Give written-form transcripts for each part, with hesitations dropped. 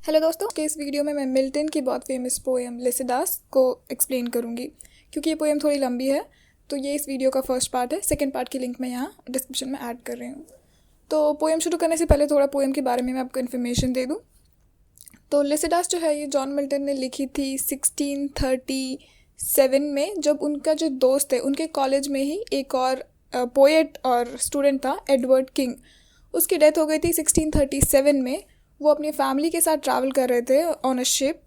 Hello दोस्तों, के इस वीडियो में मैं मिल्टन की बहुत फेमस पोएम लिसिडास को एक्सप्लेन करूँगी। क्योंकि ये पोएम थोड़ी लंबी है तो ये इस वीडियो का फर्स्ट पार्ट है। सेकंड पार्ट की लिंक मैं यहाँ डिस्क्रिप्शन में ऐड कर रही हूँ। तो पोएम शुरू करने से पहले थोड़ा पोएम के बारे में मैं आपको इन्फॉर्मेशन दे दूँ। तो लिसिडास जो है ये जॉन मिल्टन ने लिखी थी 1637 में, जब उनका जो दोस्त है उनके कॉलेज में ही एक और पोएट और स्टूडेंट था, एडवर्ड किंग। उसकी डेथ हो गई थी 1637 में। वो अपनी फैमिली के साथ ट्रैवल कर रहे थे ऑन अ शिप।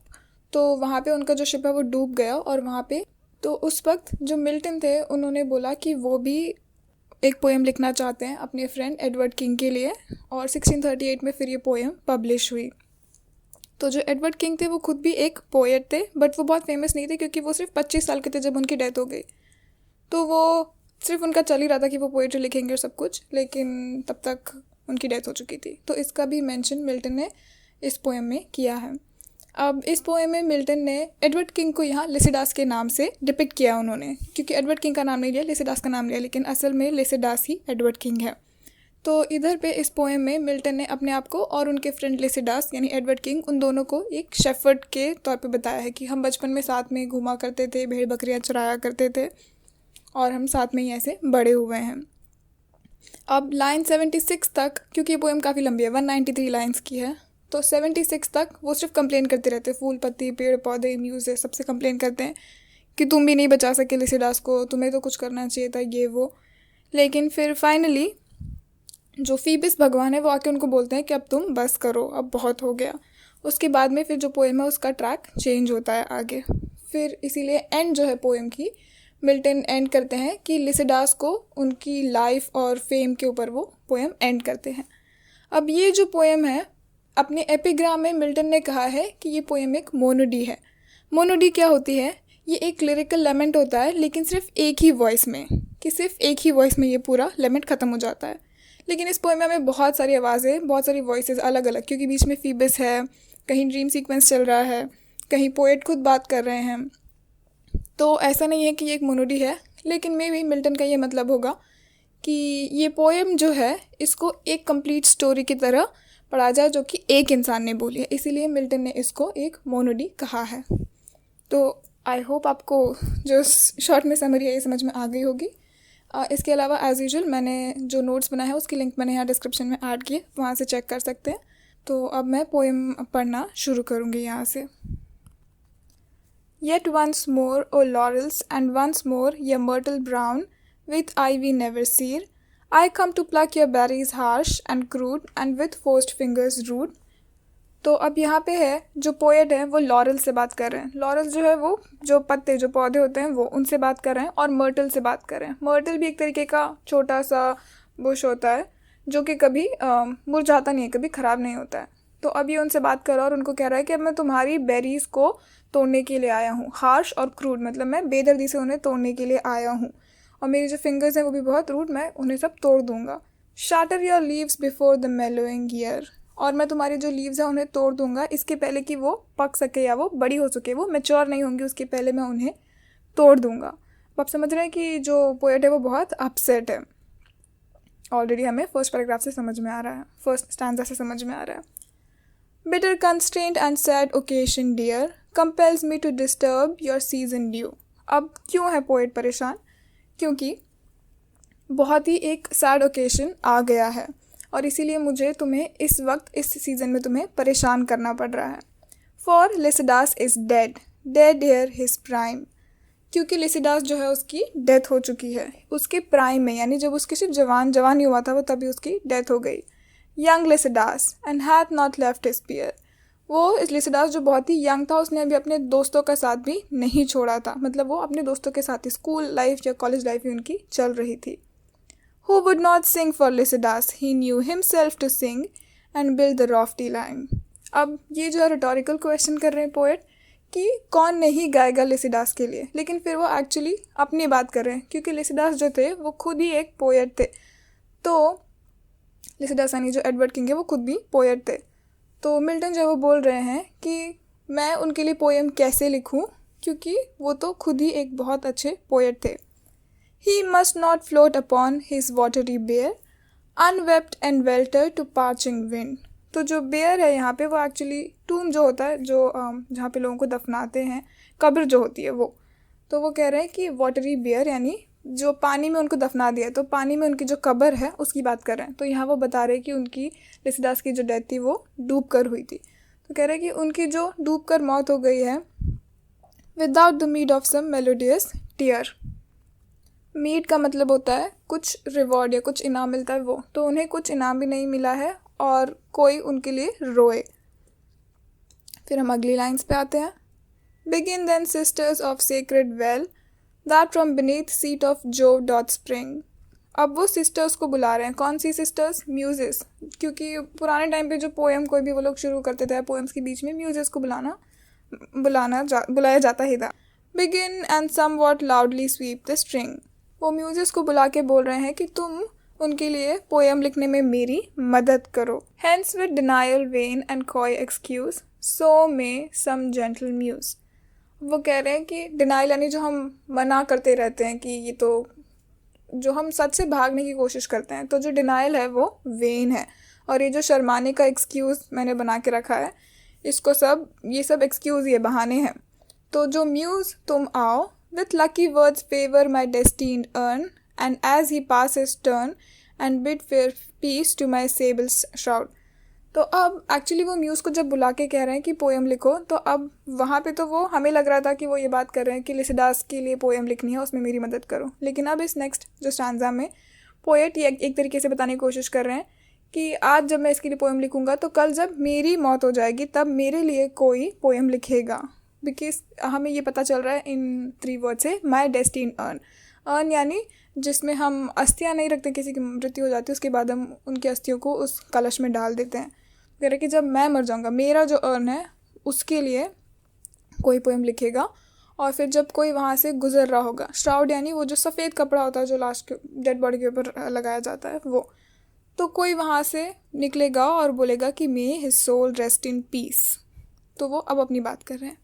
तो वहाँ पे उनका जो शिप है वो डूब गया। और वहाँ पे तो उस वक्त जो मिल्टन थे उन्होंने बोला कि वो भी एक पोएम लिखना चाहते हैं अपने फ्रेंड एडवर्ड किंग के लिए। और 1638 में फिर ये पोएम पब्लिश हुई। तो जो एडवर्ड किंग थे वो खुद भी एक पोएट थे, बट वो बहुत फेमस नहीं थे क्योंकि वो सिर्फ 25 साल के थे जब उनकी डेथ हो गई। तो वो सिर्फ उनका चल ही रहा था कि वो पोएट्री लिखेंगे और सब कुछ, लेकिन तब तक उनकी डेथ हो चुकी थी। तो इसका भी मेंशन मिल्टन ने इस पोएम में किया है। अब इस पोएम में मिल्टन ने एडवर्ड किंग को यहाँ लिसिडास के नाम से डिपिक्ट किया उन्होंने, क्योंकि एडवर्ड किंग का नाम नहीं लिया, लिसिडास का नाम लिया, लेकिन असल में लिसिडास ही एडवर्ड किंग है। तो इधर पे इस पोएम में मिल्टन ने अपने आप को और उनके फ्रेंड लिसिडास यानी एडवर्ड किंग, उन दोनों को एक शेफर्ड के तौर पे बताया है कि हम बचपन में साथ में घूमा करते थे, भेड़ बकरियाँ चराया करते थे और हम साथ में ही ऐसे बड़े हुए हैं। अब लाइन 76 तक, क्योंकि ये पोएम काफ़ी लंबी है, 193 लाइन्स की है, तो 76 तक वो सिर्फ कंप्लेन करते रहते, फूल पत्ती पेड़ पौधे म्यूज़िक सबसे कंप्लेन करते हैं कि तुम भी नहीं बचा सके लिसिडास को, तुम्हें तो कुछ करना चाहिए था, ये वो। लेकिन फिर फाइनली जो फीबिस भगवान है वो आके उनको बोलते हैं कि अब तुम बस करो, अब बहुत हो गया। उसके बाद में फिर जो पोएम है उसका ट्रैक चेंज होता है आगे। फिर इसीलिए एंड जो है पोएम की, मिल्टन एंड करते हैं कि लिसिडास को उनकी लाइफ और फेम के ऊपर वो पोएम एंड करते हैं। अब ये जो पोएम है, अपने एपिग्राम में मिल्टन ने कहा है कि ये पोएम एक मोनोडी है। मोनोडी क्या होती है? ये एक लिरिकल लेमेंट होता है, लेकिन सिर्फ एक ही वॉइस में, कि सिर्फ एक ही वॉइस में ये पूरा लेमेंट ख़त्म हो जाता है। लेकिन इस पोएम में हमें बहुत सारी आवाज़ें, बहुत सारी वॉइसेस अलग अलग, क्योंकि बीच में फीबिस है, कहीं ड्रीम सीक्वेंस चल रहा है, कहीं पोएट खुद बात कर रहे हैं। तो ऐसा नहीं है कि ये एक मोनोडी है, लेकिन मे भी मिल्टन का ये मतलब होगा कि ये पोएम जो है इसको एक कंप्लीट स्टोरी की तरह पढ़ा जाए जो कि एक इंसान ने बोली है, इसीलिए मिल्टन ने इसको एक मोनोडी कहा है। तो आई होप आपको जो शॉर्ट में समरी है ये समझ में आ गई होगी। इसके अलावा एज़ यूजुअल मैंने जो नोट्स बनाया है उसकी लिंक मैंने यहाँ डिस्क्रिप्शन में ऐड की है, वहाँ से चेक कर सकते हैं। तो अब मैं पोएम पढ़ना शुरू करूँगी यहाँ से। Yet once more, O laurels, and once more, ye myrtle brown, with ivy never sere, I come to pluck your berries harsh and crude, and with forced fingers rude. तो अब यहाँ पे है जो पोएट है वो लॉरल से बात कर रहे हैं। लॉरल जो है वो जो पत्ते जो पौधे होते हैं वो उनसे बात कर रहे हैं, और मर्टल से बात कर रहे हैं। मर्टल भी एक तरीके का छोटा सा बुश होता है जो कि कभी मुरझाता नहीं है, कभी ख़राब नहीं होता है। तो अब ये उनसे बात कर रहा है और उनको कह रहा है कि अब मैं तुम्हारी बेरीज़ को तोड़ने के लिए आया हूँ। हार्श और क्रूड मतलब मैं बेदर्दी से उन्हें तोड़ने के लिए आया हूँ, और मेरी जो फिंगर्स हैं वो भी बहुत रूड, मैं उन्हें सब तोड़ दूँगा। Shatter your leaves before the mellowing year, और मैं तुम्हारी जो लीव्स हैं उन्हें तोड़ दूँगा इसके पहले कि वो पक सके या वो बड़ी हो सके, वो मैच्योर नहीं होंगी उसके पहले मैं उन्हें तोड़ दूँगा। आप समझ रहे हैं कि जो पोएट है वो बहुत अपसेट है। ऑलरेडी हमें फर्स्ट पैराग्राफ से समझ में आ रहा है, फर्स्ट स्टैंजा से समझ में आ रहा है। Bitter constraint and sad occasion dear compels me to disturb your season due. अब क्यों है पोएट परेशान? क्योंकि बहुत ही एक सैड ओकेशन आ गया है और इसीलिए मुझे तुम्हें इस वक्त इस सीज़न में तुम्हें परेशान करना पड़ रहा है। For Lycidas is dead, dead ere his prime. क्योंकि लिसिडास जो है उसकी डेथ हो चुकी है उसके प्राइम में, यानी जब उसकी सिर्फ जवान ही हुआ था वो, तभी उसकी डेथ हो गई। Young Lycidas and hath not left his peer. वो इस लिसिडास जो बहुत ही यंग था उसने अभी अपने दोस्तों का साथ भी नहीं छोड़ा था, मतलब वो अपने दोस्तों के साथ ही स्कूल लाइफ या कॉलेज लाइफ ही उनकी चल रही थी। Who would not sing for Lycidas? He knew himself to sing and build the lofty line. अब ये जो है रिटोरिकल क्वेश्चन कर रहे हैं पोएट कि कौन नहीं गाएगा लिसिडास के लिए, लेकिन फिर वो एक्चुअली अपनी बात कर रहे हैं क्योंकि लिसिडास जो थे वो खुद ही एक पोएट थे। तो लिसिडास यानी जो एडवर्ड किंग है वो खुद भी पोएट थे। तो मिल्टन जो वो बोल रहे हैं कि मैं उनके लिए पोएम कैसे लिखूं, क्योंकि वो तो खुद ही एक बहुत अच्छे पोएट थे। He must not float upon his watery bier, unwept and welter to parching wind. तो जो बेयर है यहाँ पे वो एक्चुअली टूम जो होता है, जो जहाँ पे लोगों को दफनाते हैं, कब्र जो होती है वो। तो वो कह रहे हैं कि वाटरी बेयर यानी जो पानी में उनको दफना दिया, तो पानी में उनकी जो कब्र है उसकी बात कर रहे हैं। तो यहाँ वो बता रहे हैं कि उनकी लिसिडास की जो डेथ थी वो डूब कर हुई थी। तो कह रहे हैं कि उनकी जो डूब कर मौत हो गई है without the meed of some melodious tear. Meed का मतलब होता है कुछ रिवॉर्ड या कुछ इनाम मिलता है वो, तो उन्हें कुछ इनाम भी नहीं मिला है और कोई उनके लिए रोए। फिर हम अगली लाइन्स पे आते हैं। Begin then, sisters of sacred well, that from beneath seat of Jove doth spring। अब वो सिस्टर्स को बुला रहे हैं। कौन सी सिस्टर्स? म्यूजेस, क्योंकि पुराने टाइम पे जो पोएम कोई भी वो लोग शुरू करते थे, पोएम्स के बीच में म्यूजेस को बुलाया जाता ही था। Begin and somewhat loudly sweep the string। वो म्यूजेस को बुला के बोल रहे हैं कि तुम उनके लिए पोएम लिखने में मेरी मदद करो। Hence with denial vain and coy excuse, so may some gentle muse। वो कह रहे हैं कि डिनाइल यानी जो हम मना करते रहते हैं कि ये तो, जो हम सच से भागने की कोशिश करते हैं, तो जो डिनाइल है वो वेन है, और ये जो शर्माने का एक्सक्यूज़ मैंने बना के रखा है, इसको ये सब एक्सक्यूज़, ये बहाने हैं। तो जो म्यूज़ तुम आओ, with lucky words favour my destined urn, and as he pass his turn and bid fair peace to my sable shroud. तो अब एक्चुअली वो म्यूज़ को जब बुला के कह रहे हैं कि पोएम लिखो, तो अब वहाँ पे तो वो हमें लग रहा था कि वो ये बात कर रहे हैं कि लिसिडास के लिए पोएम लिखनी है, उसमें मेरी मदद करो। लेकिन अब इस नेक्स्ट जो स्टांजा में पोएट ये एक तरीके से बताने की कोशिश कर रहे हैं कि आज जब मैं इसके लिए पोएम लिखूंगा, तो कल जब मेरी मौत हो जाएगी तब मेरे लिए कोई पोएम लिखेगा। बिकॉज हमें ये पता चल रहा है इन 3 वर्ड से, माई डेस्टिन अर्न। अर्न यानी जिसमें हम अस्थियाँ नहीं रखते, किसी की मृत्यु हो जाती है उसके बाद हम उनकी अस्थियों को उस कलश में डाल देते हैं। कह रहे कि जब मैं मर जाऊंगा, मेरा जो अर्न है उसके लिए कोई पोएम लिखेगा। और फिर जब कोई वहाँ से गुजर रहा होगा, श्राउड यानी वो जो सफ़ेद कपड़ा होता है जो लाश के डेड बॉडी के ऊपर लगाया जाता है वो, तो कोई वहाँ से निकलेगा और बोलेगा कि may his soul rest in peace. तो वो अब अपनी बात कर रहे हैं।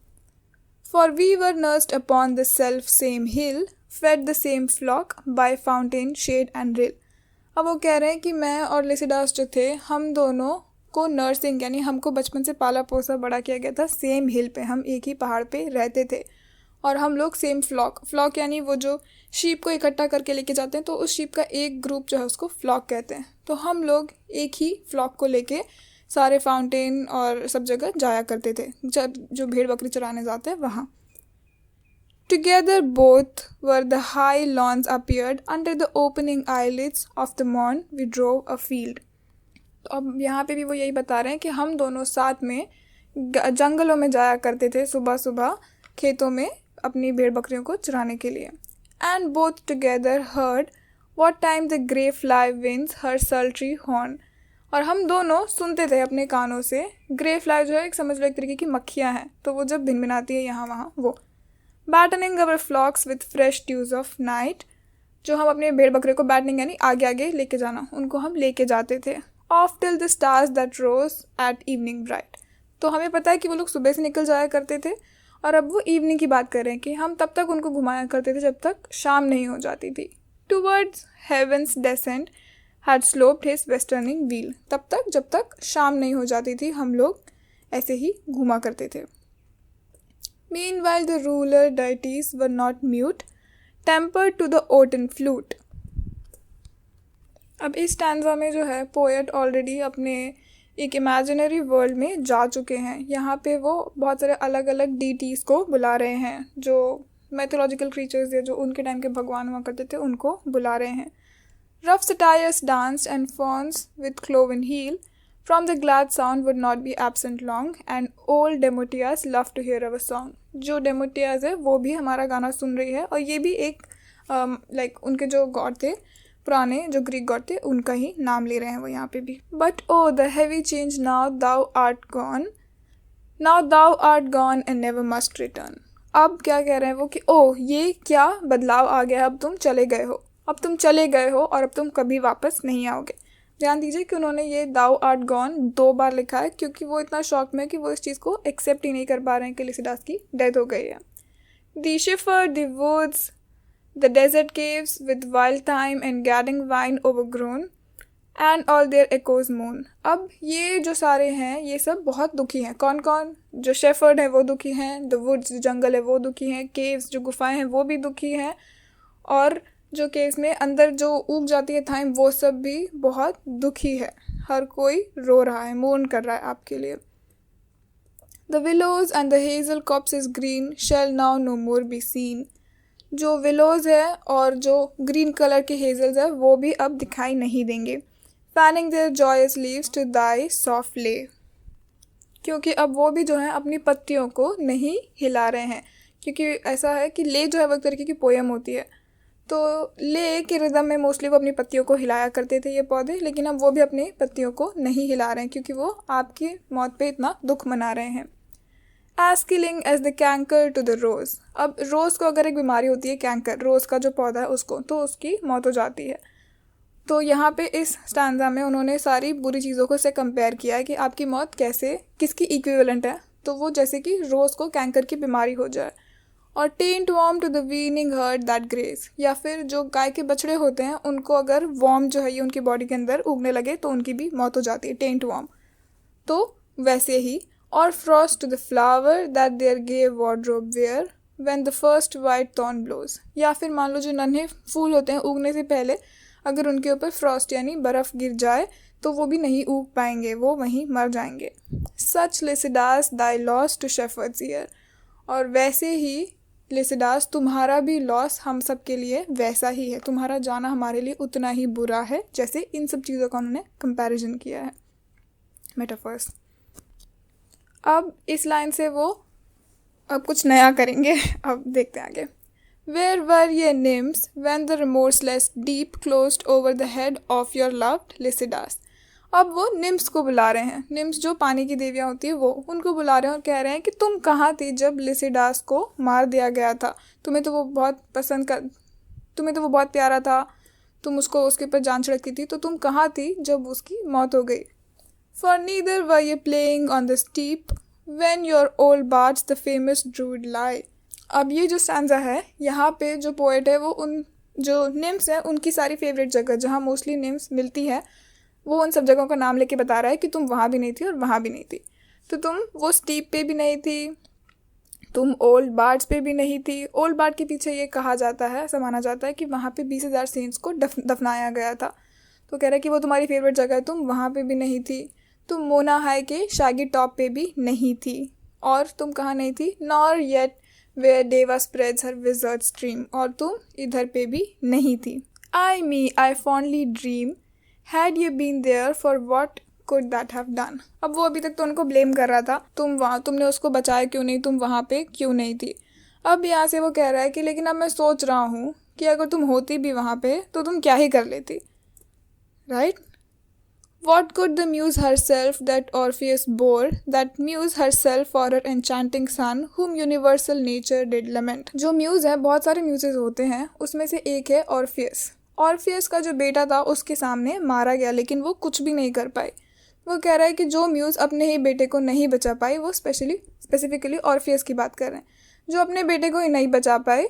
For we were nursed upon the self same hill, fed the same flock by fountain shade and rill. अब वो कह रहे हैं कि मैं और लिसिडास जो थे, हम दोनों को नर्सिंग यानी हमको बचपन से पाला पोसा बड़ा किया गया था सेम हिल पे, हम एक ही पहाड़ पे रहते थे। और हम लोग सेम फ्लॉक यानी वो जो शीप को इकट्ठा करके लेके जाते हैं, तो उस शीप का एक ग्रुप जो है उसको फ्लॉक कहते हैं। तो हम लोग एक ही फ्लॉक को लेके सारे फाउंटेन और सब जगह जाया करते थे, जब जो भेड़ बकरी चराने जाते हैं वहाँ। Together both were the high lawns appeared, under the opening eyelids of the morn we drove afield। तो अब यहाँ पे भी वो यही बता रहे हैं कि हम दोनों साथ में जंगलों में जाया करते थे, सुबह सुबह खेतों में अपनी भेड़ बकरियों को चराने के लिए। And both together heard what time the grey fly winds her sultry horn। और हम दोनों सुनते थे अपने कानों से, ग्रे फ्लाई जो है एक समझ लो एक तरीके की मक्खियाँ हैं, तो वो जब भिनभिनाती है यहाँ वहाँ वो। Battening our flocks with fresh dews of night, जो हम अपने भेड़ बकरे को बैटनिंग यानी आगे आगे लेके जाना, उनको हम लेके जाते थे। Oft till the stars that rose at evening bright. तो हमें पता है कि वो लोग सुबह से निकल जाया करते थे, और अब वो इवनिंग की बात कर रहे हैं कि हम तब तक उनको घुमाया करते थे जब तक शाम नहीं हो जाती थी। Towards heaven's descent had sloped his westering wheel. तब तक जब तक शाम नहीं हो जाती थी हम लोग ऐसे ही घूमा करते थे। Meanwhile the ruler deities were not mute, tempered to the oaten flute। अब इस स्टैंजा में जो है पोएट ऑलरेडी अपने एक इमेजिनरी वर्ल्ड में जा चुके हैं। यहाँ पे वो बहुत सारे अलग अलग डीटीज़ को बुला रहे हैं, जो मैथोलॉजिकल क्रीचर्स या जो उनके टाइम के भगवान हुआ करते थे उनको बुला रहे हैं। Rough satyrs danced and fawns with cloven heel, from the glad sound would not be absent long, and old Demotias loved to hear our song। जो डेमोटियाज है वो भी हमारा गाना सुन रही है, और ये भी एक लाइक उनके जो गॉड थे पुराने, जो ग्रीक गॉड थे, उनका ही नाम ले रहे हैं वो यहाँ पे भी। But oh the heavy change now thou art gone and never must return. अब क्या कह रहे हैं वो कि ओ ये क्या बदलाव आ गया, अब तुम चले गए हो और अब तुम कभी वापस नहीं आओगे। ध्यान दीजिए कि उन्होंने ये दाउ आर्ट गॉन 2 बार लिखा है, क्योंकि वो इतना शॉक में कि वो इस चीज़ को एक्सेप्ट ही नहीं कर पा रहे हैं कि लिसिडास की डेथ हो गई है। Thee shepherd the woods the desert caves with wild thyme and gathering vine overgrown, and all their echoes मोन। अब ये जो सारे हैं ये सब बहुत दुखी हैं। कौन कौन? जो शेफर्ड है वो दुखी हैं, द वुड्स जो जंगल है वो दुखी हैं, केव्स जो गुफाएं हैं वो भी दुखी हैं, और जो केव्स में अंदर जो उग जाती है थाइम वो सब भी बहुत दुखी है। हर कोई रो रहा है, मोर्न कर रहा है आपके लिए। The willows and the hazel copses green shall now no more be seen. जो विलोज है और जो ग्रीन कलर के हेजल्स है वो भी अब दिखाई नहीं देंगे। Fanning their joyous leaves to thy soft lays. क्योंकि अब वो भी जो है अपनी पत्तियों को नहीं हिला रहे हैं, क्योंकि ऐसा है कि ले जो है वो एक तरीके की पोयम होती है, तो ले के रिदम में मोस्टली वो अपनी पत्तियों को हिलाया करते थे ये पौधे, लेकिन अब वो भी अपनी पत्तियों को नहीं हिला रहे हैं क्योंकि वो आपकी मौत पे इतना दुख मना रहे हैं। As killing as the canker to the rose. अब रोज़ को अगर एक बीमारी होती है कैंकर, रोज़ का जो पौधा है उसको, तो उसकी मौत हो जाती है। तो यहाँ पे इस स्टैंजा में उन्होंने सारी बुरी चीज़ों को से कंपेयर किया है कि आपकी मौत कैसे किसकी इक्विवेलेंट है, तो वो जैसे कि रोज़ को कैंकर की बीमारी हो जाए। और taint worm to the weanling herds that graze, या फिर जो गाय के बछड़े होते हैं उनको अगर वॉर्म जो है ये उनकी बॉडी के अंदर उगने लगे तो उनकी भी मौत हो जाती है, टेंट वॉर्म। तो वैसे ही और frost to the flower that their gay wardrobe wear when the first white thorn blows. या फिर मान लो जो नन्हे फूल होते हैं उगने से पहले अगर उनके ऊपर फ्रॉस्ट यानी बर्फ़ गिर जाए तो वो भी नहीं उग पाएंगे, वो वहीं मर जाएंगे। Such Lycidas thy loss to shepherd's ear. और वैसे ही लिसिडास तुम्हारा भी लॉस हम सब के लिए वैसा ही है, तुम्हारा जाना हमारे लिए उतना ही बुरा है, जैसे इन सब चीज़ों का उन्होंने कंपैरिजन किया है, मेटाफर्स। अब इस लाइन से वो अब कुछ नया करेंगे, अब देखते हैं आगे। Where were ye nymphs when the remorseless deep closed over the head of your loved Lycidas? अब वो निम्स को बुला रहे हैं, निम्स जो पानी की देवियाँ होती है वो, उनको बुला रहे हैं और कह रहे हैं कि तुम कहाँ थी जब लिसिडास को मार दिया गया था। तुम्हें तो वो बहुत प्यारा था, तुम उसको उसके ऊपर जान छिड़कती थी, तो तुम कहाँ थी जब उसकी मौत हो गई। For neither were ye playing on the steep when your old bards the famous druid lie। अब ये जो स्टैंजा है यहाँ पे जो पोएट है वो उन जो निम्स है उनकी सारी फेवरेट जगह जहाँ मोस्टली निम्स मिलती है वो उन सब जगहों का नाम लेके बता रहा है कि तुम वहाँ भी नहीं थी और वहाँ भी नहीं थी। तो तुम वो स्टीप पे भी नहीं थी, तुम ओल्ड बार्ड्स पे भी नहीं थी। ओल्ड बार्ड के पीछे ये कहा जाता है, ऐसा माना जाता है कि वहाँ पे 20,000 सेंट्स को दफनाया गया था। तो कह रहा है कि वो तुम्हारी फेवरेट जगह है, तुम वहाँ पे भी नहीं थी। तुम मोना हाई के शागी टॉप पे भी नहीं थी। और तुम कहाँ नहीं थी? Nor yet where Deva spreads her wizard stream. और तुम इधर पे भी नहीं थी। I fondly dream had you been there for what could that have done. अब वो अभी तक तो उनको ब्लेम कर रहा था, तुमने उसको बचाया क्यों नहीं, तुम वहाँ पे क्यों नहीं थी। अब यहाँ से वो कह रहा है कि लेकिन अब मैं सोच रहा हूँ कि अगर तुम होती भी वहाँ पे तो तुम क्या ही कर लेती, right. What could the muse herself that Orpheus bore, that muse herself for her enchanting son, whom universal nature did lament। जो म्यूज़ है, बहुत सारे म्यूजेस होते हैं, उसमें से एक है ऑर्फियस। ऑर्फियस का जो बेटा था उसके सामने मारा गया लेकिन वो कुछ भी नहीं कर पाई। वो कह रहा है कि जो म्यूज़ अपने ही बेटे को नहीं बचा पाई, वो स्पेसिफिकली ऑर्फियस की बात कर रहे हैं, जो अपने बेटे को ही नहीं बचा पाए,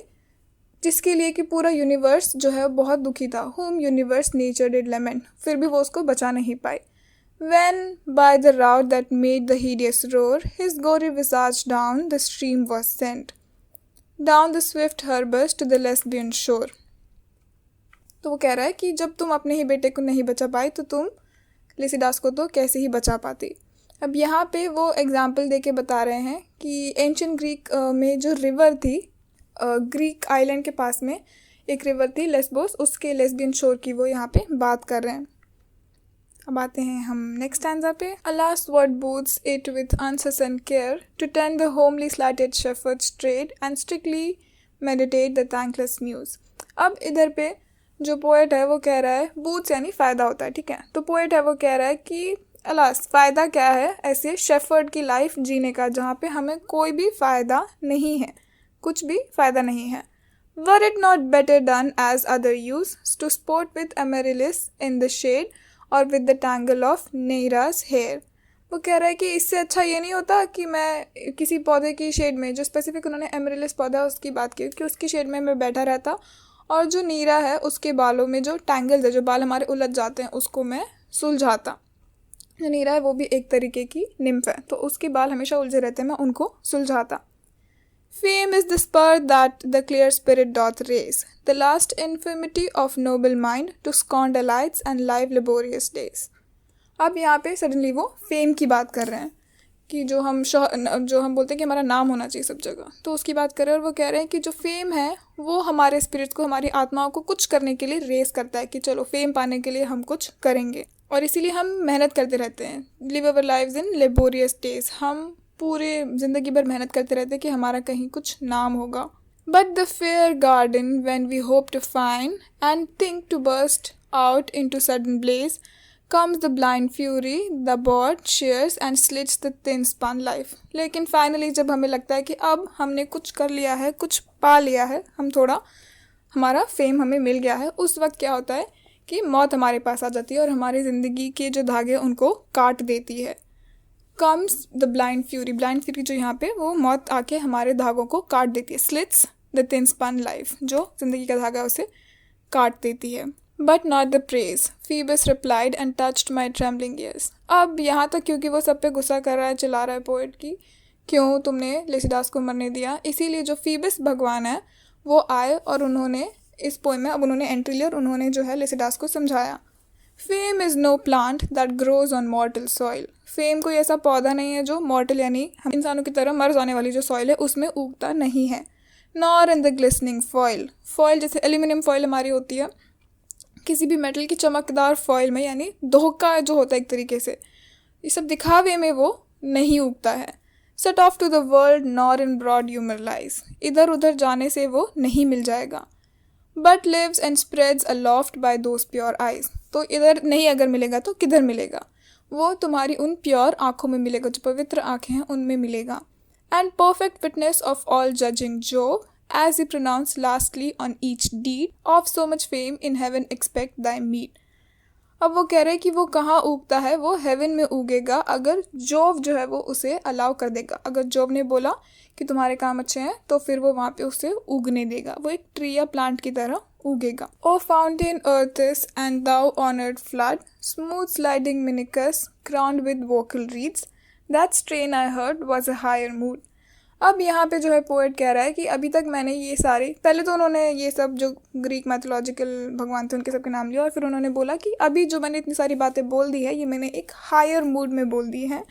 जिसके लिए कि पूरा यूनिवर्स जो है बहुत दुखी था। Whom universal nature did lament, फिर भी वो उसको बचा नहीं पाई। When by the route that made the hideous roar, his gory visage down the stream was sent, down the swift Herbus to the Lesbian shore। तो वो कह रहा है कि जब तुम अपने ही बेटे को नहीं बचा पाई तो तुम लिसिडास को तो कैसे ही बचा पाती। अब यहाँ पे वो एग्जाम्पल दे के बता रहे हैं कि एंशिएंट ग्रीक में जो रिवर थी, ग्रीक आइलैंड के पास में एक रिवर थी लेस्बोस, उसके लेस्बियन शोर की वो यहाँ पे बात कर रहे हैं। अब आते हैं हम नेक्स्ट स्टैंजा पे। A last word boots it with incessant care to tend the homely slighted shepherd's trade and strictly meditate the thankless muse। अब इधर पे जो पोएट है वो कह रहा है, बूट्स यानी फ़ायदा होता है, ठीक है। तो पोएट है वो कह रहा है कि अलास फ़ायदा क्या है ऐसे शेफर्ड की लाइफ जीने का जहाँ पे हमें कोई भी फ़ायदा नहीं है, कुछ भी फ़ायदा नहीं है। Were it not better done as other use to sport with Amaryllis in the shade or with the tangle of Neira's hair। वो कह रहा है कि इससे अच्छा ये नहीं होता कि मैं किसी पौधे की शेड में, जो स्पेसिफिक उन्होंने एमरिलिस पौधा उसकी बात की, कि उसकी शेड में मैं बैठा रहता और जो नीरा है उसके बालों में जो टैंगल्स है, जो बाल हमारे उलझ जाते हैं, उसको मैं सुलझाता। जो नीरा है वो भी एक तरीके की निम्फ है, तो उसके बाल हमेशा उलझे रहते हैं, मैं उनको सुलझाता। Fame is the spur that the clear spirit doth raise, the last infirmity of noble mind to scorn delights and live laborious days. अब यहाँ पे सडनली वो फेम की बात कर रहे हैं कि जो हम बोलते हैं कि हमारा नाम होना चाहिए सब जगह, तो उसकी बात कर रहे हैं। और वो कह रहे हैं कि जो फेम है वो हमारे स्पिरिट को, हमारी आत्माओं को कुछ करने के लिए रेस करता है कि चलो फेम पाने के लिए हम कुछ करेंगे, और इसीलिए हम मेहनत करते रहते हैं। Live our lives in laborious days, हम पूरे ज़िंदगी भर मेहनत करते रहते हैं कि हमारा कहीं कुछ नाम होगा। But the fair guerdon when we hope to find and think to burst out into sudden blaze comes the blind fury, the board shears and slits the thin spun life. लेकिन फाइनली जब हमें लगता है कि अब हमने कुछ कर लिया है, कुछ पा लिया है, हम थोड़ा, हमारा फेम हमें मिल गया है, उस वक्त क्या होता है कि मौत हमारे पास आ जाती है और हमारी ज़िंदगी के जो धागे उनको काट देती है। Comes the blind fury जो यहाँ पे वो मौत आके हमारे धागों को काट देती है। Slits the thin spun life, जो ज़िंदगी का धागा उसे काट देती है। But not the praise, Phoebus replied and touched my trembling ears. अब यहाँ तक क्योंकि वो सब पे गुस्सा कर रहा है, चिल्ला रहा है पोएट की, क्यों तुमने लिसिडास को मरने दिया। इसीलिए जो फीबस भगवान है वो आए और उन्होंने इस पोएम में अब उन्होंने एंट्री ली और उन्होंने जो है लिसिडास को समझाया। Fame is no plant that grows on mortal soil. Fame कोई ऐसा पौधा नहीं है जो मॉर्टल यानी हम इंसानों की तरह मर जाने वाली जो सॉइल है उसमें उगता नहीं है। Nor in the glistening foil, foil जैसे एल्यूमिनियम फॉइल हमारी होती है, किसी भी मेटल की चमकदार फॉइल में यानी धोखा जो होता है एक तरीके से, ये सब दिखावे में वो नहीं उगता है। Set off to the world nor in broad humour lies, इधर उधर जाने से वो नहीं मिल जाएगा। But lives and spreads aloft by those pure eyes, तो इधर नहीं अगर मिलेगा तो किधर मिलेगा, वो तुम्हारी उन प्योर आँखों में मिलेगा, जो पवित्र आँखें हैं उनमें मिलेगा। And perfect witness of all judging Jove, as he pronounced lastly on each deed of so much fame in heaven expect thy meat. अब वो कह रहे हैं कि वो कहाँ उगता है, वो हेवन में उगेगा अगर जोव जो है वो उसे अलाउ कर देगा। अगर जोव ने बोला कि तुम्हारे काम अच्छे हैं तो फिर वो वहाँ पे उसे उगने देगा, वो एक ट्री या प्लांट की तरह उगेगा। O fountain Arethuse and thou honoured flood, smooth sliding Mincius crowned with vocal reeds, that strain I heard was a higher mood. अब यहाँ पे जो है पोएट कह रहा है कि अभी तक मैंने ये सारे, पहले तो उन्होंने ये सब जो ग्रीक मैथोलॉजिकल भगवान थे उनके सबके नाम लिया और फिर उन्होंने बोला कि अभी जो मैंने इतनी सारी बातें बोल दी है ये मैंने एक हायर मूड में बोल दी हैं,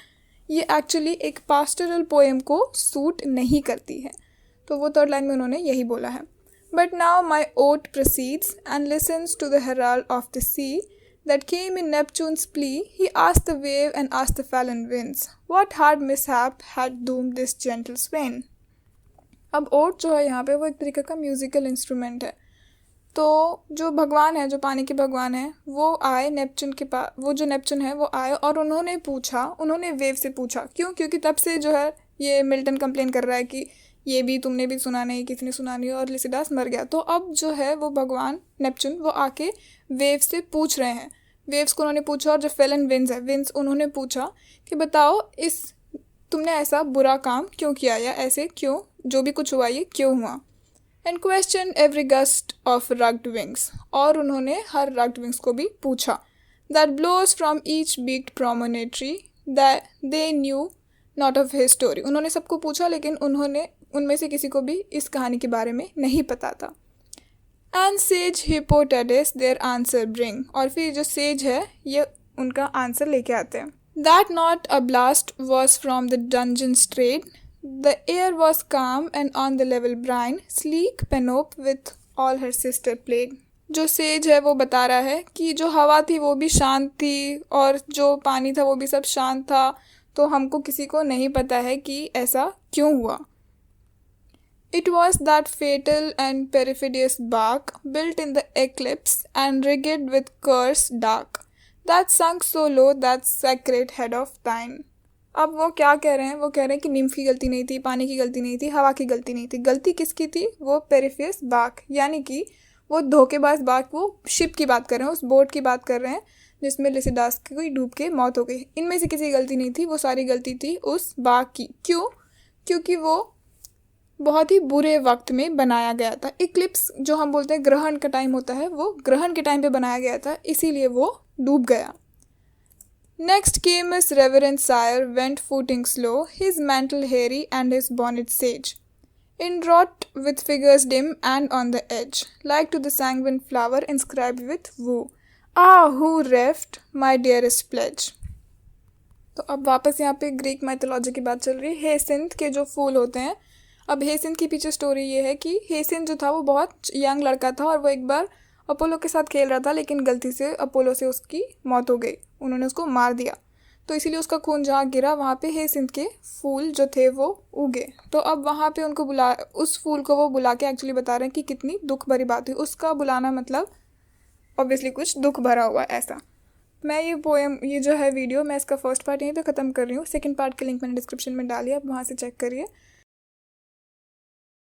ये एक्चुअली एक पास्टरल पोएम को सूट नहीं करती है। तो वो थर्ड लाइन में उन्होंने यही बोला है। But now my oat proceeds and listens to the herald of the sea that came in Neptune's plea, he asked the wave and asked the fallen winds, what hard mishap had doomed this gentle swain? अब ओट जो है यहाँ पे वो एक तरीके का musical instrument है। तो जो भगवान है, जो पानी के भगवान है, वो आए नेपच्यून के पास, वो जो नेपच्यून है वो आए और उन्होंने पूछा, उन्होंने वेव से पूछा, क्यों, क्योंकि तब से जो है ये मिल्टन कंप्लेन कर रहा है कि ये भी तुमने भी सुना नहीं, किसी ने सुना नहीं और लिसिडास मर गया। तो अब जो है वो भगवान नेपच्यून वो आके वेव से पूछ रहे हैं, वेव्स को उन्होंने पूछा और जो फेलन विंड्स है, विंड्स उन्होंने पूछा कि बताओ इस तुमने ऐसा बुरा काम क्यों किया या ऐसे क्यों, जो भी कुछ हुआ ये क्यों हुआ। And question every gust of rugged wings, और उन्होंने हर रग्ड विंग्स को भी पूछा। That blows from each beaked promontory that they knew not of his story, उन्होंने सबको पूछा लेकिन उन्होंने उनमें से किसी को भी इस कहानी के बारे में नहीं पता था। And sage Hippotades their answer bring, और फिर जो सेज है ये उनका आंसर लेके आते हैं। That not a blast was from the dungeon strayed, the air was calm and on the level brine, sleek Panope with all her sister played. जो सेज है वो बता रहा है कि जो हवा थी वो भी शांत थी और जो पानी था वो भी सब शांत था, तो हमको किसी को नहीं पता है कि ऐसा क्यों हुआ। It was that fatal and perfidious bark, built in the eclipse and rigged with curse dark, that sunk so low that sacred head of thine. अब वो क्या कह रहे हैं, वो कह रहे हैं कि निम्फ की गलती नहीं थी, पानी की गलती नहीं थी, हवा की गलती नहीं थी, गलती किसकी थी, वो पेरिफियस बार्क यानी कि वो धोखेबाज बार्क, वो शिप की बात कर रहे हैं, उस बोट की बात कर रहे हैं जिसमें लिसिडास की डूब के मौत हो गई। इनमें से किसी की गलती नहीं थी, वो सारी गलती थी उस बार्क की। क्यों, क्योंकि वो बहुत ही बुरे वक्त में बनाया गया था। इक्लिप्स जो हम बोलते हैं ग्रहण का टाइम होता है, वो ग्रहण के टाइम पे बनाया गया था, इसीलिए वो डूब गया। Next came his reverend sire, went footing slow, his mantle hairy and his bonnet sage, inwrought with figures dim and on the edge, like to the sanguine flower inscribed with woo. Ah, who reft my dearest pledge. तो अब वापस यहाँ पे Greek mythology की बात चल रही है। हेसिंथ के जो फूल होते हैं, अब हेसिंथ की पीछे स्टोरी ये है कि हेसिंथ जो था वो बहुत यंग लड़का था और वो एक बार अपोलो के साथ खेल रहा था, लेकिन गलती से अपोलो से उसकी मौत हो गई, उन्होंने उसको मार दिया। तो इसीलिए उसका खून जहाँ गिरा वहाँ पे हेसिंथ के फूल जो थे वो उगे। तो अब वहाँ पे उनको उस फूल को वो बुला के एक्चुअली बता रहे हैं कि कितनी दुख भरी बात हुई। उसका बुलाना मतलब ऑब्वियसली कुछ दुख भरा हुआ ऐसा। मैं ये जो है वीडियो, मैं इसका फर्स्ट पार्ट यहीं पे ख़त्म कर रही हूँ। सेकंड पार्ट की लिंक मैंने डिस्क्रिप्शन में डाली है, आप वहाँ से चेक करिए।